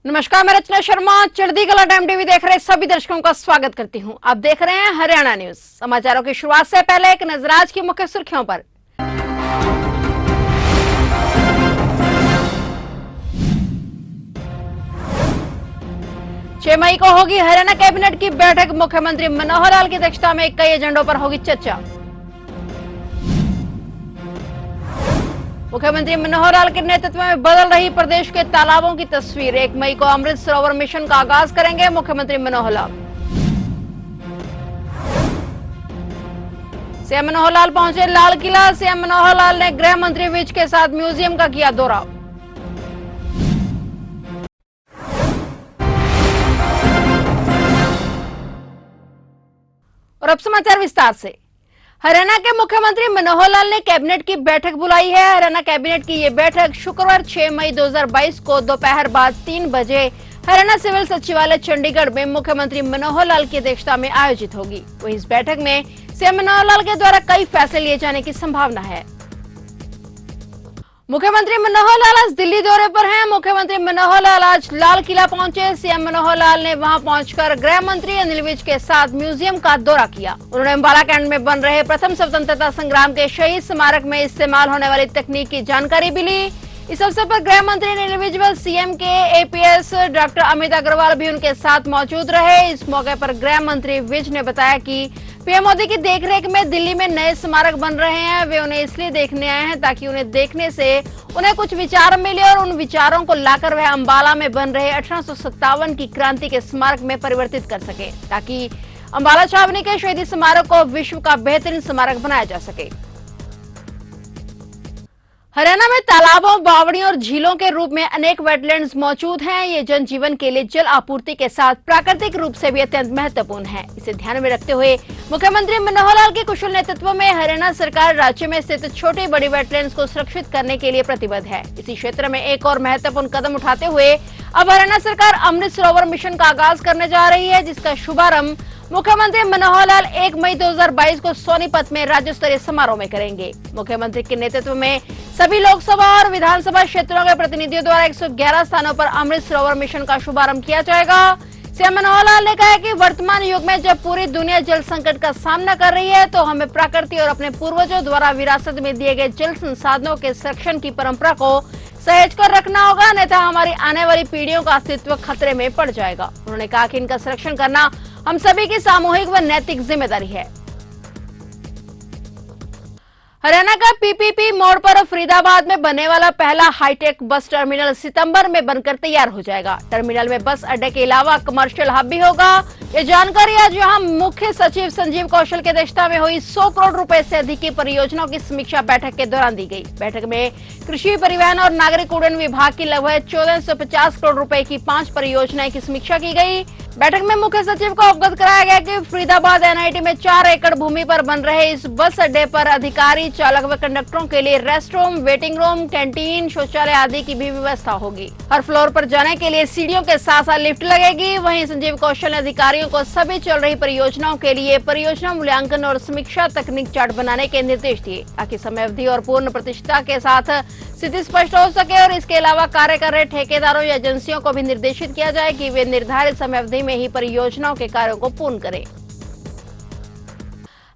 नमस्कार, मैं रचना शर्मा चढ़ती कला टाइम टीवी देख रहे सभी दर्शकों का स्वागत करती हूं। आप देख रहे हैं हरियाणा न्यूज। समाचारों की शुरुआत से पहले एक नजर आज की मुख्य सुर्खियों पर। 6 मई को होगी हरियाणा कैबिनेट की बैठक। मुख्यमंत्री मनोहर लाल की अध्यक्षता में कई एजेंडों पर होगी चर्चा। मुख्यमंत्री मनोहर लाल के नेतृत्व में बदल रही प्रदेश के तालाबों की तस्वीर। 1 मई को अमृत सरोवर मिशन का आगाज करेंगे मुख्यमंत्री मनोहर लाल। सीएम मनोहर लाल पहुंचे लाल किला। सीएम मनोहर लाल ने गृह मंत्री विज के साथ म्यूजियम का किया दौरा। और अब समाचार विस्तार से। हरियाणा के मुख्यमंत्री मनोहर लाल ने कैबिनेट की बैठक बुलाई है। हरियाणा कैबिनेट की ये बैठक शुक्रवार 6 मई 2022 को दोपहर बाद 3 बजे हरियाणा सिविल सचिवालय चंडीगढ़ में मुख्यमंत्री मनोहर लाल की अध्यक्षता में आयोजित होगी। वहीं इस बैठक में सीएम मनोहर लाल के द्वारा कई फैसले लिए जाने की संभावना है। मुख्यमंत्री मनोहर लाल आज दिल्ली दौरे पर हैं। मुख्यमंत्री मनोहर लाल आज लाल किला पहुंचे। सीएम मनोहर लाल ने वहां पहुंचकर गृह मंत्री अनिल विज के साथ म्यूजियम का दौरा किया। उन्होंने अंबाला कैंट में बन रहे प्रथम स्वतंत्रता संग्राम के शहीद स्मारक में इस्तेमाल होने वाली तकनीक की जानकारी भी ली। इस अवसर पर गृह मंत्री अनिल विज व सीएम के एपीएस डॉक्टर अमित अग्रवाल भी उनके साथ मौजूद रहे। इस मौके पर गृह मंत्री विज ने बताया कि पीएम मोदी की देखरेख में दिल्ली में नए स्मारक बन रहे हैं। वे उन्हें इसलिए देखने आए हैं ताकि उन्हें देखने से उन्हें कुछ विचार मिले और उन विचारों को लाकर वह अंबाला में बन रहे 1857 की क्रांति के स्मारक में परिवर्तित कर सके, ताकि अंबाला छावनी के शहीदी स्मारक को विश्व का बेहतरीन स्मारक बनाया जा सके। हरियाणा में तालाबों, बावड़ियों और झीलों के रूप में अनेक वेटलैंड्स मौजूद हैं। ये जनजीवन के लिए जल आपूर्ति के साथ प्राकृतिक रूप से भी अत्यंत महत्वपूर्ण है। इसे ध्यान में रखते हुए मुख्यमंत्री मनोहर लाल के कुशल नेतृत्व में हरियाणा सरकार राज्य में स्थित छोटी बड़ी वेटलैंड्स को सुरक्षित करने के लिए प्रतिबद्ध है। इसी क्षेत्र में एक और महत्वपूर्ण कदम उठाते हुए अब हरियाणा सरकार अमृत सरोवर मिशन का आगाज करने जा रही है, जिसका शुभारंभ मुख्यमंत्री मनोहर लाल 1 मई 2022 को सोनीपत में राज्य स्तरीय समारोह में करेंगे। मुख्यमंत्री के नेतृत्व में सभी लोकसभा और विधानसभा क्षेत्रों के प्रतिनिधियों द्वारा 111 स्थानों पर अमृत सरोवर मिशन का शुभारंभ किया जाएगा। सीएम मनोहर लाल ने कहा कि वर्तमान युग में जब पूरी दुनिया जल संकट का सामना कर रही है तो हमें प्रकृति और अपने पूर्वजों द्वारा विरासत में दिए गए जल संसाधनों के संरक्षण की परंपरा को सहेज कर रखना होगा, अन्यथा हमारी आने वाली पीढ़ियों का अस्तित्व खतरे में पड़ जाएगा। उन्होंने कहा कि इनका संरक्षण करना हम सभी की सामूहिक व नैतिक जिम्मेदारी है। हरियाणा का पीपीपी मोड़ पर फरीदाबाद में बनने वाला पहला हाईटेक बस टर्मिनल सितंबर में बनकर तैयार हो जाएगा। टर्मिनल में बस अड्डे के अलावा कमर्शियल हब भी होगा। ये जानकारी आज यहां मुख्य सचिव संजीव कौशल की अध्यक्षता में हुई 100 करोड़ रुपए से अधिक की परियोजनाओं की समीक्षा बैठक के दौरान दी गई। बैठक में कृषि, परिवहन और नागरिक उड्डयन विभाग की लगभग 1450 करोड़ रुपए की 5 परियोजनाएं की समीक्षा की गई। बैठक में मुख्य सचिव को अवगत कराया गया कि फरीदाबाद एनआईटी में 4 एकड़ भूमि पर बन रहे इस बस अड्डे पर अधिकारी, चालक व कंडक्टरों के लिए rest room, waiting room, canteen, शौचालय आदि की भी व्यवस्था होगी। हर फ्लोर पर जाने के लिए सीढ़ियों के साथ साथ लिफ्ट लगेगी। वहीं संजीव कौशल ने अधिकारियों को सभी चल रही परियोजनाओं के लिए परियोजना मूल्यांकन और समीक्षा तकनीक चार्ट बनाने के निर्देश दिए, ताकि समय अवधि और पूर्ण प्रतिष्ठा के साथ स्थिति स्पष्ट हो सके। और इसके अलावा कार्य कर रहे ठेकेदारों या एजेंसियों को भी निर्देशित किया जाए कि वे निर्धारित समय अवधि में ही परियोजनाओं के कार्यों को पूर्ण करें।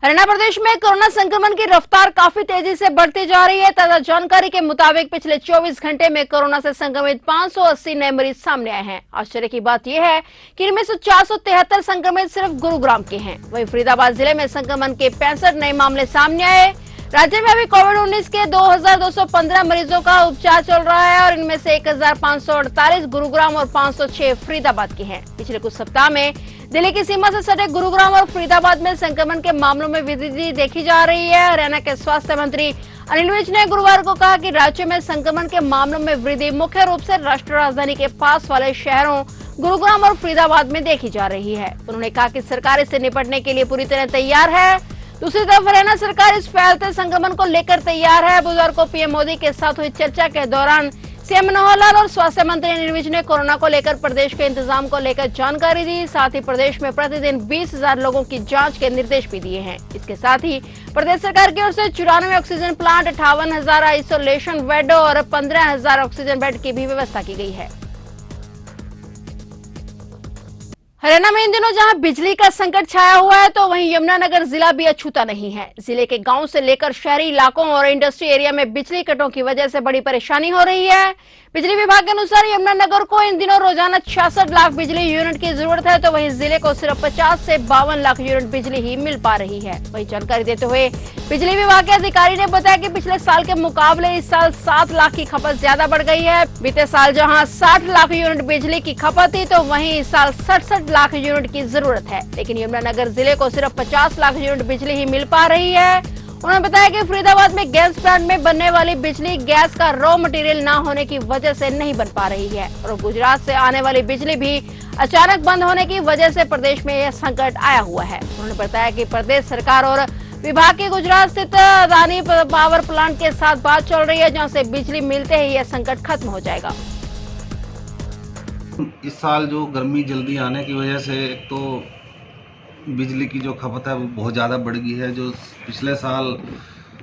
हरियाणा प्रदेश में कोरोना संक्रमण की रफ्तार काफी तेजी से बढ़ती जा रही है। ताजा जानकारी के मुताबिक पिछले 24 घंटे में कोरोना से संक्रमित 580 नए मरीज सामने आए हैं। आश्चर्य की बात यह है कि इनमें से 473 संक्रमित सिर्फ गुरुग्राम के हैं। वहीं फरीदाबाद जिले में संक्रमण के 65 नए मामले सामने आए। राज्य में अभी कोविड-19 के 2215 मरीजों का उपचार चल रहा है और इनमें से 1548 गुरुग्राम और 506 फरीदाबाद के हैं। पिछले कुछ सप्ताह में दिल्ली की सीमा से सटे गुरुग्राम और फरीदाबाद में संक्रमण के मामलों में वृद्धि देखी जा रही है। हरियाणा के स्वास्थ्य मंत्री अनिल विज ने गुरुवार को कहा कि राज्य में संक्रमण के मामलों में वृद्धि मुख्य रूप से राष्ट्रीय राजधानी के पास वाले शहरों गुरुग्राम और फरीदाबाद में देखी जा रही है। उन्होंने कहा कि सरकार इससे निपटने के लिए पूरी तरह तैयार है। दूसरी तरफ हरियाणा सरकार इस फैलते संक्रमण को लेकर तैयार है। बुधवार को पीएम मोदी के साथ हुई चर्चा के दौरान सीएम मनोहर लाल और स्वास्थ्य मंत्री अनिल विज ने कोरोना को लेकर प्रदेश के इंतजाम को लेकर जानकारी दी। साथ ही प्रदेश में प्रतिदिन 20,000 लोगों की जांच के निर्देश भी दिए हैं। इसके साथ ही प्रदेश सरकार की ओर से 94 ऑक्सीजन प्लांट, 58,000 आइसोलेशन बेड और 15,000 ऑक्सीजन बेड की भी व्यवस्था की गई है। हरियाणा में इन दिनों जहां बिजली का संकट छाया हुआ है तो वहीं यमुनानगर जिला भी अछूता नहीं है। जिले के गांव से लेकर शहरी इलाकों और इंडस्ट्री एरिया में बिजली कटों की वजह से बड़ी परेशानी हो रही है। बिजली विभाग के अनुसार यमुनानगर को इन दिनों रोजाना 66 लाख बिजली यूनिट की जरूरत है, तो वहीं जिले को सिर्फ 50 से 52 लाख यूनिट बिजली ही मिल पा रही है। वही जानकारी देते हुए बिजली विभाग के अधिकारी ने बताया कि पिछले साल के मुकाबले इस साल 7 लाख की खपत ज्यादा बढ़ गई है। बीते साल जहां 60 लाख यूनिट बिजली की खपत थी तो वहीं इस साल 67 लाख यूनिट की जरूरत है, लेकिन यमुनानगर जिले को सिर्फ 50 लाख यूनिट बिजली ही मिल पा रही है। उन्होंने बताया कि फरीदाबाद में गैस प्लांट में बनने वाली बिजली गैस का रॉ मटेरियल न होने की वजह से नहीं बन पा रही है और गुजरात से आने वाली बिजली भी अचानक बंद होने की वजह से प्रदेश में यह संकट आया हुआ है। उन्होंने बताया कि प्रदेश सरकार और विभाग की गुजरात स्थित अदानी पावर प्लांट के साथ बात चल रही है, जहां से बिजली मिलते ही यह संकट खत्म हो जाएगा। इस साल जो गर्मी जल्दी आने की वजह से एक तो बिजली की जो खपत है वो बहुत ज़्यादा बढ़ गई है। जो पिछले साल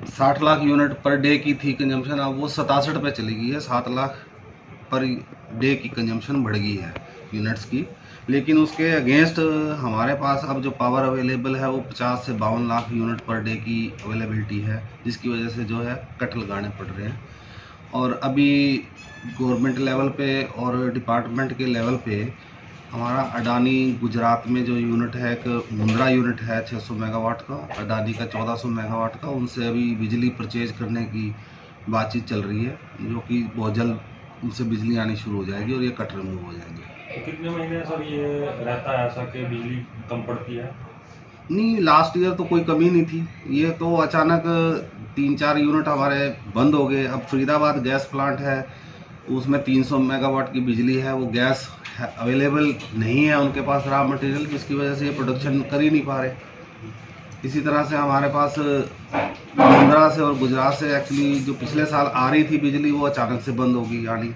60 लाख यूनिट पर डे की थी कंजम्पशन, अब वो 67 पे चली गई है। 7 लाख पर डे की कंजम्पशन बढ़ गई है यूनिट्स की। लेकिन उसके अगेंस्ट हमारे पास अब जो पावर अवेलेबल है वो 50 से 52 लाख यूनिट पर डे की अवेलेबिलिटी है, जिसकी वजह से जो है कट लगाने पड़ रहे हैं। और अभी गवर्नमेंट लेवल पे और डिपार्टमेंट के लेवल पे हमारा अडानी गुजरात में जो यूनिट है, एक मुंद्रा यूनिट है 600 मेगावाट का, अडानी का 1400 मेगावाट का, उनसे अभी बिजली परचेज करने की बातचीत चल रही है, जो कि बहुत जल्द उनसे बिजली आनी शुरू हो जाएगी और ये कट रिमूव हो जाएंगे। तो कितने महीने सर ये रहता है ऐसा कि बिजली कम पड़ती है? नहीं, लास्ट ईयर तो कोई कमी नहीं थी, ये तो अचानक 3-4 यूनिट हमारे बंद हो गए। अब फरीदाबाद गैस प्लांट है, उसमें 300 मेगावाट की बिजली है, वो गैस अवेलेबल नहीं है उनके पास रॉ मटेरियल, जिसकी वजह से ये प्रोडक्शन कर ही नहीं पा रहे। इसी तरह से हमारे पास मुंद्रा से और गुजरात से एक्चुअली जो पिछले साल आ रही थी बिजली वो अचानक से बंद हो गई यानी,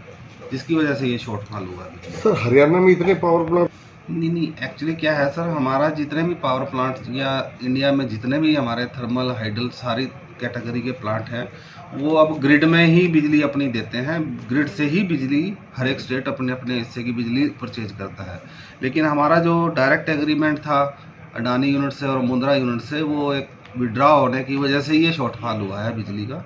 जिसकी वजह से ये शॉर्टफॉल हुआ। सर हरियाणा में इतने पावर प्लांट? नहीं, एक्चुअली क्या है सर, हमारा जितने भी पावर प्लांट या इंडिया में जितने भी हमारे थर्मल हाइडल सारी कैटेगरी के प्लांट हैं वो अब ग्रिड में ही बिजली अपनी देते हैं। ग्रिड से ही बिजली हर एक स्टेट अपने अपने हिस्से की बिजली परचेज करता है। लेकिन हमारा जो डायरेक्ट एग्रीमेंट था अडानी यूनिट से और मुंद्रा यूनिट से, वो एक विड्रॉ होने की वजह से ये शॉर्टफॉल हुआ है बिजली का,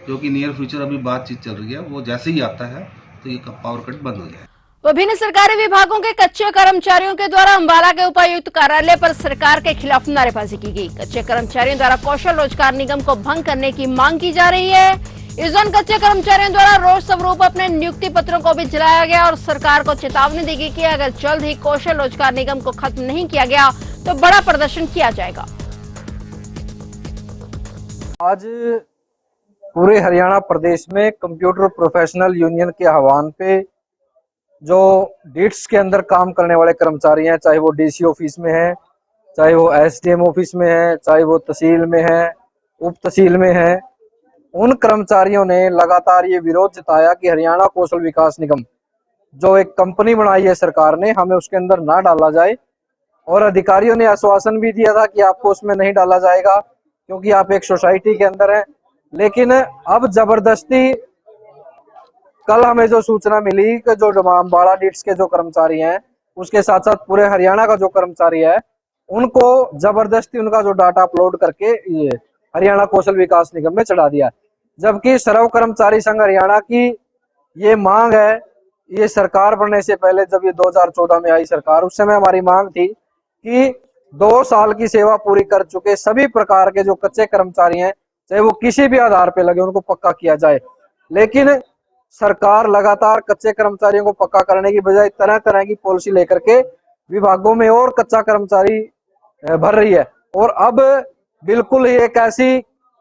जो कि नियर फ्यूचर अभी बातचीत चल रही है, वो जैसे ही आता है तो ये पावर कट बंद हो जाए। विभिन्न सरकारी विभागों के कच्चे कर्मचारियों के द्वारा अंबाला के उपायुक्त कार्यालय पर सरकार के खिलाफ नारेबाजी की गई। कच्चे कर्मचारियों द्वारा कौशल रोजगार निगम को भंग करने की मांग की जा रही है। इस दौरान कच्चे कर्मचारियों द्वारा रोष स्वरूप अपने नियुक्ति पत्रों को भी जलाया गया और सरकार को चेतावनी दी गई कि अगर जल्द ही कौशल रोजगार निगम को खत्म नहीं किया गया तो बड़ा प्रदर्शन किया जाएगा। आज पूरे हरियाणा प्रदेश में कंप्यूटर प्रोफेशनल यूनियन के आह्वान पे जो डीट्स के अंदर काम करने वाले कर्मचारी हैं, चाहे वो डीसी ऑफिस में है, चाहे वो एसडीएम ऑफिस में है, चाहे वो तहसील में है, उप तहसील में है, उन कर्मचारियों ने लगातार ये विरोध जताया कि हरियाणा कौशल विकास निगम जो एक कंपनी बनाई है सरकार ने, हमें उसके अंदर ना डाला जाए। और अधिकारियों ने आश्वासन भी दिया था कि आपको उसमें नहीं डाला जाएगा क्योंकि आप एक सोसाइटी के अंदर हैं। लेकिन अब जबरदस्ती कल हमें जो सूचना मिली कि जो अंबाला डीट्स के जो कर्मचारी हैं, उसके साथ साथ पूरे हरियाणा का जो कर्मचारी है, उनको जबरदस्ती उनका जो डाटा अपलोड करके ये हरियाणा कौशल विकास निगम में चढ़ा दिया। जबकि सर्व कर्मचारी संघ हरियाणा की ये मांग है, ये सरकार बनने से पहले जब ये 2014 में आई सरकार, उस समय हमारी मांग थी कि 2 साल की सेवा पूरी कर चुके सभी प्रकार के जो कच्चे कर्मचारी हैं, चाहे वो किसी भी आधार पे लगे, उनको पक्का किया जाए। लेकिन सरकार लगातार कच्चे कर्मचारियों को पक्का करने की बजाय तरह तरह की पॉलिसी लेकर के विभागों में और कच्चा कर्मचारी भर रही है। और अब बिल्कुल ही एक ऐसी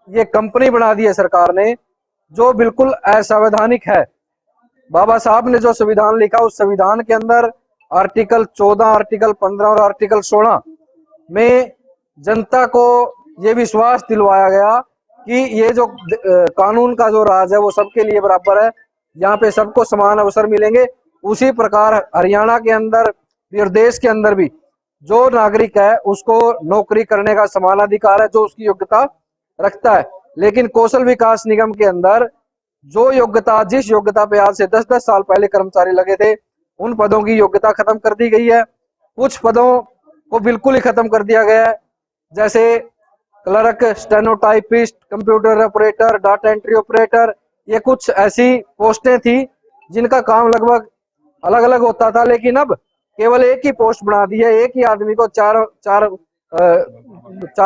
ये कंपनी बना दी है सरकार ने जो बिल्कुल असंवैधानिक है। बाबा साहब ने जो संविधान लिखा, उस संविधान के अंदर आर्टिकल 14, आर्टिकल 15 और आर्टिकल 16 में जनता को ये विश्वास दिलवाया गया कि ये जो कानून का जो राज है वो सबके लिए बराबर है, यहाँ पे सबको समान अवसर मिलेंगे। उसी प्रकार हरियाणा के अंदर भी और देश के अंदर भी जो नागरिक है उसको नौकरी करने का समान अधिकार है जो उसकी योग्यता रखता है। लेकिन कौशल विकास निगम के अंदर जो योग्यता, जिस योग्यता पे आज से 10-10 साल पहले कर्मचारी लगे थे, उन पदों की योग्यता खत्म कर दी गई है। कुछ पदों को बिल्कुल ही खत्म कर दिया गया है, जैसे clerk, stenotypist, computer operator, data entry operator. ये कुछ ऐसी पोस्टें थी जिनका काम लगभग अलग अलग होता था, लेकिन अब केवल एक ही पोस्ट बना दी है। एक ही आदमी को चार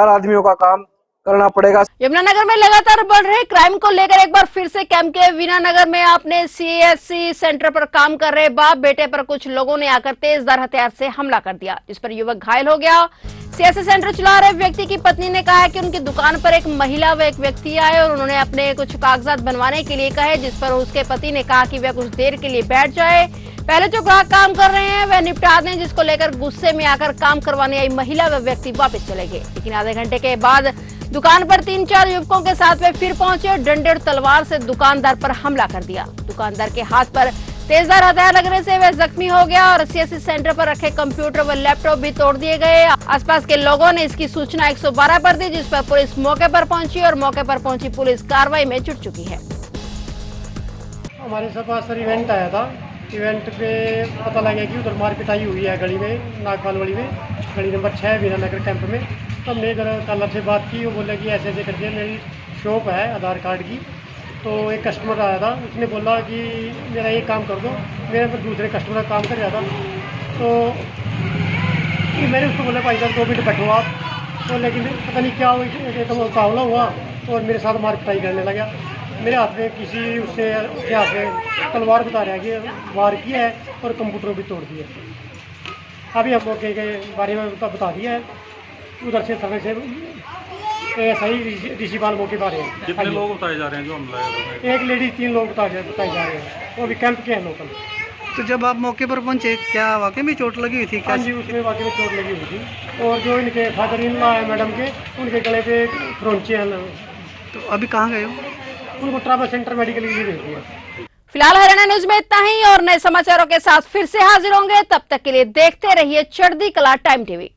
आदमियों का काम करना पड़ेगा। यमुनानगर में लगातार बढ़ रहे क्राइम को लेकर एक बार फिर से कैंप के वीरानगर में आपने सीएससी सेंटर पर काम कर रहे बाप बेटे पर कुछ लोगों ने आकर तेजधार हथियार से हमला कर दिया, जिस पर युवक घायल हो गया। सीएससी सेंटर चला रहे व्यक्ति की पत्नी ने कहा है कि उनकी दुकान पर एक महिला व एक व्यक्ति आए और उन्होंने अपने कुछ कागजात बनवाने के लिए कहे, जिस पर उसके पति ने कहा कि वह कुछ देर के लिए बैठ जाए, पहले जो ग्राहक काम कर रहे हैं वह निपटा दें, जिसको लेकर गुस्से में आकर काम करवाने आई महिला व व्यक्ति वापस चले गए। लेकिन आधे घंटे के बाद दुकान पर 3-4 युवकों के साथ वे फिर पहुंचे और डंडे और तलवार से दुकानदार पर हमला कर दिया। दुकानदार के हाथ पर तेजधार हथियार लगने से वह जख्मी हो गया और सीएससी सेंटर पर रखे कंप्यूटर व लैपटॉप भी तोड़ दिए गए। आसपास के लोगों ने इसकी सूचना 112 पर दी, जिस पर पुलिस मौके पर पहुंची और मौके पर पहुंची पुलिस कार्रवाई में जुट चुकी है। हमारे पास सर इवेंट आया था। इवेंट पे पता लगा कि उधर मारपिटाई हुई है गली में, नागपाल गली में, गली नंबर 6 वीरानगर कैंप में। तो हमने कलर से बात की, वो बोला कि ऐसे ऐसे करके मेरी शॉप है आधार कार्ड की। तो एक कस्टमर आया था, उसने बोला कि मेरा ये काम कर दो, मेरे पर दूसरे कस्टमर का काम कर रहा था। तो मैंने उसको बोला भाई साहब 2 मिनट बैठो आप। तो लेकिन पता नहीं क्या मुकाबला हुआ और मेरे साथ मारपिटाई करने लगा। मेरे हाथ में किसी उससे हाथ में तलवार बता रहा है कि वार किया है और कंप्यूटर भी तोड़ दिया। अभी हम मौके के बारे में बता दिया है, उधर से थाने से सही ऋषिपाल मौके पर हैं। कितने लोग बताए जा रहे हैं जो हमला है? एक लेडी 3 लोग बताए जा रहे हैं, वो भी कैंप के हैं लोकल। तो जब आप मौके पर पहुंचे, क्या वाकई में चोट लगी हुई थी? क्या हाँ जी, उसमें वाकई में चोट लगी हुई थी। और जो इनके फादर इन लॉ है मैडम के, उनके गले पे फ्रोंचे हैं। तो अभी कहाँ गए हो? उनको ट्रामा सेंटर मेडिकल के लिए भेज दिया। फिलहाल हरियाणा न्यूज में इतना ही और नए समाचारों के साथ फिर से हाजिर होंगे। तब तक के लिए देखते रहिए चढ़ती कला टाइम टीवी।